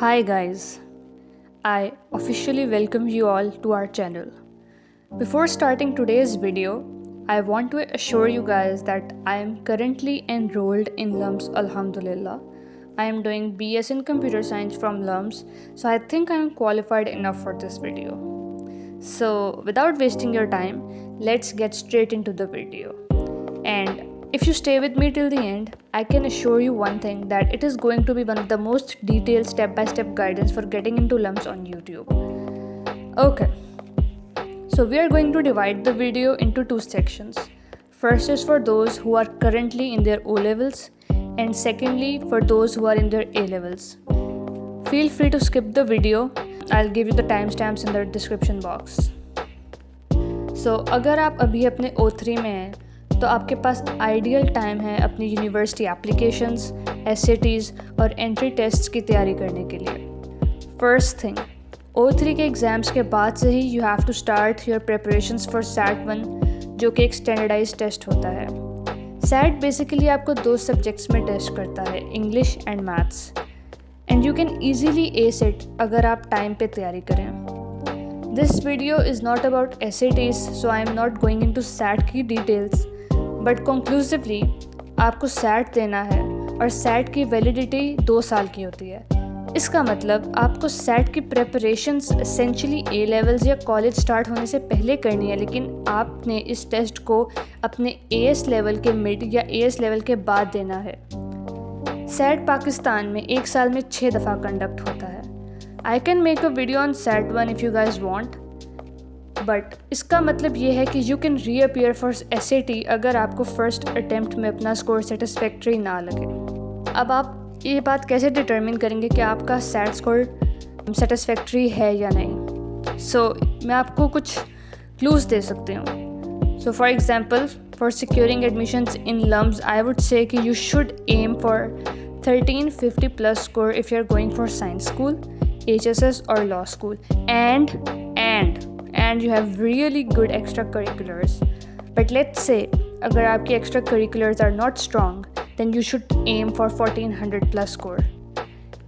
Hi guys, I officially welcome you all to our channel. Before starting today's video, I want to assure you guys that I am currently enrolled in LUMS Alhamdulillah. I am doing BS in Computer Science from LUMS, so I think I am qualified enough for this video. So without wasting your time, let's get straight into the video. And if you stay with me till the end, I can assure you one thing, that it is going to be one of the most detailed step-by-step guidance for getting into LUMS on YouTube. Okay, so we are going to divide the video into two sections. First is for those who are currently in their O-levels, and secondly for those who are in their A-levels. Feel free to skip the video. I'll give you the timestamps in the description box. So अगर आप अभी अपने O3 में हैं तो आपके पास ideal time है अपनी यूनिवर्सिटी एप्लीकेशंस, SATs और एंट्री टेस्ट्स की तैयारी करने के लिए। फर्स्ट थिंग, O3 के एग्ज़ाम्स के बाद से ही you have to start your preparations for SAT-1, जो कि एक स्टैंडर्डाइज टेस्ट होता है। SAT बेसिकली आपको दो सब्जेक्ट्स में टेस्ट करता है, English and maths, and you can easily S it अगर आप टाइम पे तैयारी करें। This video is not about SATs, so I am not going into SAT की डिटेल्स, बट कंक्लूसिवली आपको SAT देना है और SAT की वैलिडिटी 2 साल की होती है। इसका मतलब आपको SAT की प्रेपरेशंस एसेंशियली A लेवल्स या कॉलेज स्टार्ट होने से पहले करनी है, लेकिन आपने इस टेस्ट को अपने AS लेवल के मिड या AS लेवल के बाद देना है। SAT पाकिस्तान में 1 साल में 6 दफ़ा कंडक्ट होता है। I can make a video on SAT-1 if you guys want, but इसका मतलब ये है कि you can reappear for SAT अगर आपको फर्स्ट अटेम्प्ट में अपना स्कोर सेटिस्फैक्ट्री ना लगे। अब आप ये बात कैसे डिटर्मिन करेंगे कि आपका SAT स्कोर सेटिस्फैक्ट्री है या नहीं? सो मैं आपको कुछ क्लूज़ दे सकती हूँ। So for example, for securing admissions in LUMS I would say कि you should aim for 1350 plus score if you are going for science school, HSS or law school, and you have really good extracurriculars. But let's say अगर आपके extracurriculars are not strong, then you should aim for 1400 plus score,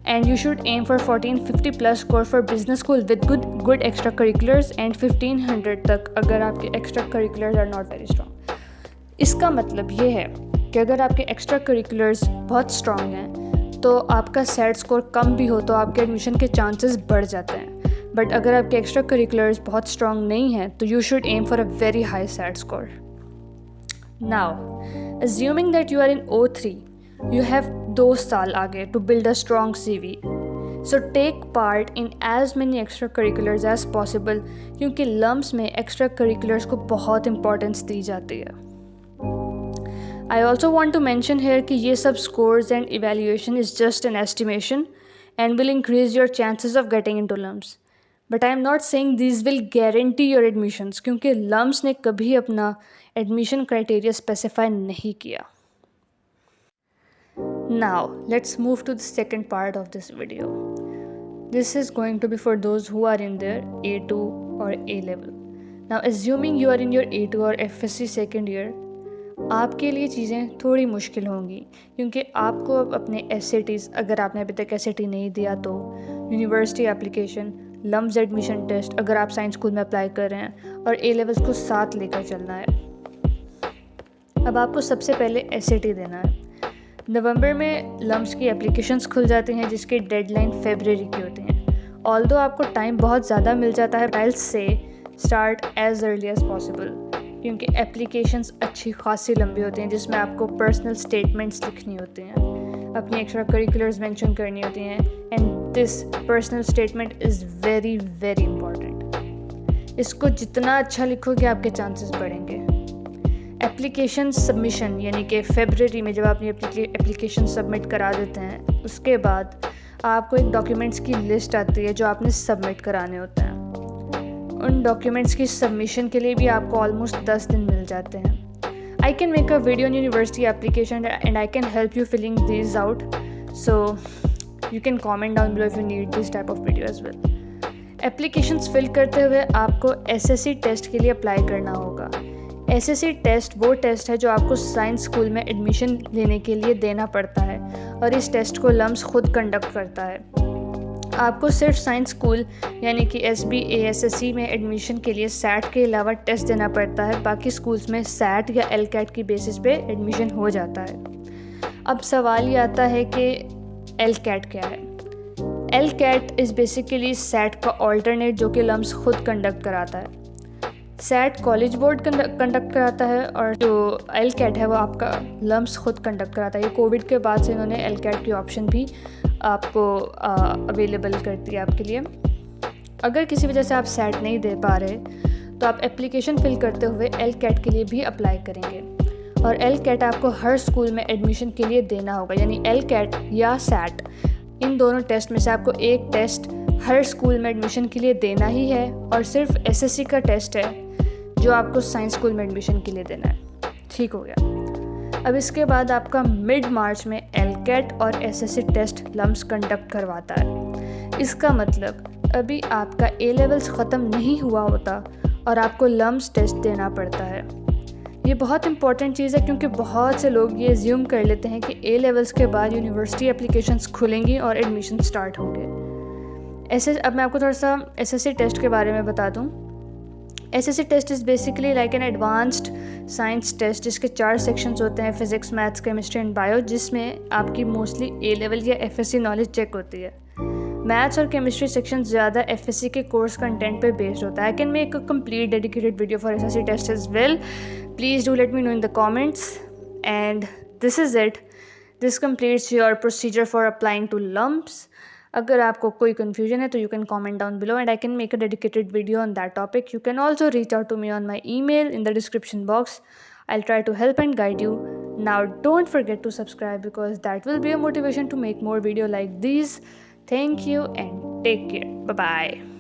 and you should aim for 1450 plus score for business school with good extracurriculars, and 1500 तक अगर आपके extracurriculars are not very strong. इसका मतलब ये है कि अगर आपके extracurriculars बहुत strong हैं तो आपका SAT स्कोर कम भी हो तो आपके एडमिशन के चांसेस बढ़ जाते हैं। बट अगर आपके एक्स्ट्रा करिकुलर्स बहुत स्ट्रॉन्ग नहीं हैं तो you should aim for a very high SAT score. Now assuming that you are in O3, you have 2 साल आगे to build a strong CV, so take part in as many extra curriculars as possible, क्योंकि LUMS में extra curriculars को बहुत importance दी जाती है। I also want to mention here कि ये सब scores and evaluation is just an estimation and will increase your chances of getting into LUMS, but I am not saying this will guarantee your admissions, क्योंकि LUMS ने कभी अपना admission criteria specify नहीं किया। Now let's move to the second part of this video. This is going to be for those who are in their A2 और A level. Now assuming you are in your A2 और FSC second year, आपके लिए चीज़ें थोड़ी मुश्किल होंगी, क्योंकि आपको अब अपने SATs, अगर आपने अभी तक SAT नहीं दिया तो university application, LUMS admission test अगर आप साइंस स्कूल में अप्लाई कर रहे हैं, और A लेवल्स को साथ लेकर चलना है। अब आपको सबसे पहले SAT देना है। नवंबर में LUMS की एप्लीकेशंस खुल जाती हैं जिसकी डेडलाइन फरवरी की होती हैं। ऑल्दो आपको टाइम बहुत ज़्यादा मिल जाता है, टाइल्स से start as early as possible, क्योंकि एप्लीकेशंस अच्छी खासी लंबी होती हैं जिसमें आपको पर्सनल स्टेटमेंट्स लिखनी होती हैं, अपनी एक्स्ट्रा करिकुलर्स मेंशन करनी होती हैं, and this personal statement is very very important. इसको जितना अच्छा लिखोगे आपके चांसेस बढ़ेंगे। एप्लीकेशन सबमिशन यानी कि फरवरी में जब आप अपनी एप्लीकेशन सबमिट करा देते हैं, उसके बाद आपको एक डॉक्यूमेंट्स की लिस्ट आती है जो आपने सबमिट कराने होते हैं। उन डॉक्यूमेंट्स की सबमिशन के लिए भी आपको ऑलमोस्ट 10 दिन मिल जाते हैं। I can make a video on university application and I can help you filling this out, so you can comment down below if you need this type of video as well. Applications fill करते हुए आपको SSC test के लिए apply करना होगा। SSC test वो test है जो आपको साइंस स्कूल में एडमिशन लेने के लिए देना पड़ता है, और इस टेस्ट को LUMS खुद कंडक्ट करता है। आपको सिर्फ साइंस स्कूल यानी कि SB ASSC में एडमिशन के लिए सैट के अलावा टेस्ट देना पड़ता है। बाकी स्कूल्स में सैट या LCAT की बेसिस पे एडमिशन हो जाता है। अब सवाल ये आता है कि LCAT क्या है। LCAT इज़ बेसिकली सैट का ऑल्टरनेट जो कि लम्स खुद कंडक्ट कराता है। सैट कॉलेज बोर्ड कंडक्ट कराता है और जो LCAT है वो आपका लम्स खुद कंडक्ट कराता है। ये कोविड के बाद से इन्होंने LCAT की ऑप्शन भी आपको अवेलेबल कर दिया आपके लिए। अगर किसी वजह से आप सैट नहीं दे पा रहे तो आप एप्लीकेशन फिल करते हुए LCAT के लिए भी अप्लाई करेंगे और LCAT आपको हर स्कूल में एडमिशन के लिए देना होगा। यानी LCAT या सैट, इन दोनों टेस्ट में से आपको एक टेस्ट हर स्कूल में एडमिशन के लिए देना ही है और सिर्फ SSC का टेस्ट है जो आपको साइंस स्कूल में एडमिशन के लिए देना है। ठीक हो गया। अब इसके बाद आपका मिड मार्च में LCAT और SSC टेस्ट लम्स कंडक्ट करवाता है। इसका मतलब अभी आपका A लेवल्स ख़त्म नहीं हुआ होता और आपको लम्स टेस्ट देना पड़ता है। ये बहुत इंपॉर्टेंट चीज़ है क्योंकि बहुत से लोग ये अज्यूम कर लेते हैं कि A लेवल्स के बाद यूनिवर्सिटी एप्लीकेशंस खुलेंगी और एडमिशन स्टार्ट होंगे। अब मैं आपको थोड़ा सा SSC टेस्ट के बारे में बता दूँ। SSC test is basically like an advanced science test जिसके 4 सेक्शंस होते हैं, physics, maths, chemistry and bio, जिसमें आपकी मोस्टली A लेवल या FSC नॉलेज चेक होती है। मैथ्स और केमिस्ट्री सेक्शन ज़्यादा FSC के कोर्स कंटेंट पे बेस्ड होता है। I can make a complete dedicated video for SSC test as well. Please do let me know in the comments and this is it. This completes your procedure for applying to LUMS. अगर आपको कोई confusion है तो you can comment down below and I can make a dedicated video on that topic. You can also reach out to me on my email in the description box. I'll try to help and guide you. Now don't forget to subscribe because that will be a motivation to make more video like these. Thank you and take care. Bye bye.